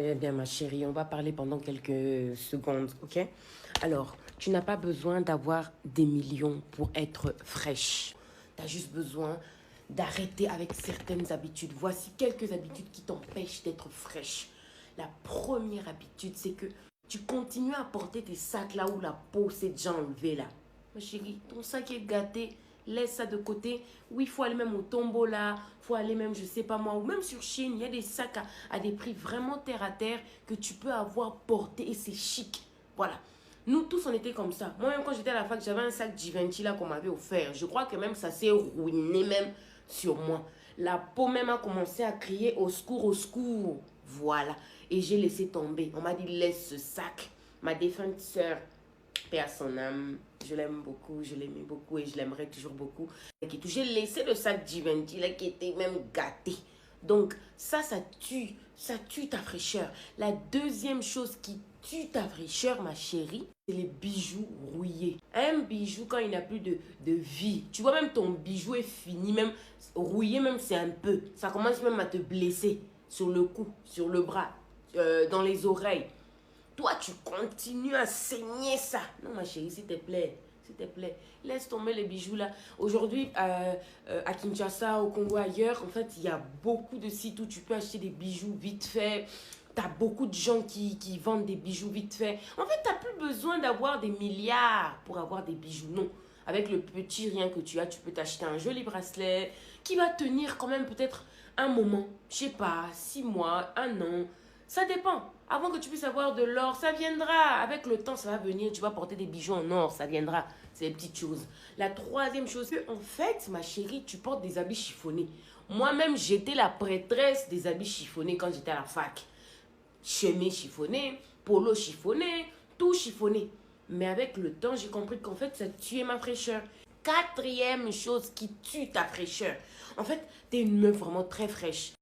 Eh bien, ma chérie, on va parler pendant quelques secondes, ok? Alors, tu n'as pas besoin d'avoir des millions pour être fraîche. Tu as juste besoin d'arrêter avec certaines habitudes. Voici quelques habitudes qui t'empêchent d'être fraîche. La première habitude, c'est que tu continues à porter tes sacs là où la peau s'est déjà enlevée là. Ma chérie, ton sac est gâté. Laisse ça de côté. Oui, il faut aller même au tombola. Il faut aller même, je sais pas moi, ou même sur Chine. Il y a des sacs à des prix vraiment terre à terre que tu peux avoir porté et c'est chic. Voilà. Nous tous, on était comme ça. Moi-même, quand j'étais à la fac, j'avais un sac Givenchy là qu'on m'avait offert. Je crois que même ça s'est ruiné même sur moi. La peau même a commencé à crier au secours, au secours. Voilà. Et j'ai laissé tomber. On m'a dit, laisse ce sac. Ma défunte sœur, paix à son âme, je l'aime beaucoup, je l'aimais beaucoup et je l'aimerai toujours beaucoup. J'ai laissé le sac Givenchy là qui était même gâté. Donc ça tue ta fraîcheur. La deuxième chose qui tue ta fraîcheur, ma chérie, c'est les bijoux rouillés. Un bijou, quand il n'a plus de vie, tu vois même ton bijou est fini, même rouillé, même c'est un peu. Ça commence même à te blesser sur le cou, sur le bras, dans les oreilles. Toi, tu continues à saigner ça. Non, ma chérie, s'il te plaît. S'il te plaît, laisse tomber les bijoux là. Aujourd'hui, à Kinshasa, au Congo, ailleurs, en fait, il y a beaucoup de sites où tu peux acheter des bijoux vite fait. Tu as beaucoup de gens qui vendent des bijoux vite fait. En fait, tu n'as plus besoin d'avoir des milliards pour avoir des bijoux. Non. Avec le petit rien que tu as, tu peux t'acheter un joli bracelet qui va tenir quand même peut-être un moment. Je sais pas, 6 mois, un an. Ça dépend. Avant que tu puisses avoir de l'or, ça viendra. Avec le temps, ça va venir. Tu vas porter des bijoux en or, ça viendra. C'est les petites choses. La troisième chose, en fait, ma chérie, tu portes des habits chiffonnés. Moi-même, j'étais la prêtresse des habits chiffonnés quand j'étais à la fac. Chemise chiffonnée, polo chiffonné, tout chiffonné. Mais avec le temps, j'ai compris qu'en fait, ça tuait ma fraîcheur. Quatrième chose qui tue ta fraîcheur. En fait, tu es une meuf vraiment très fraîche.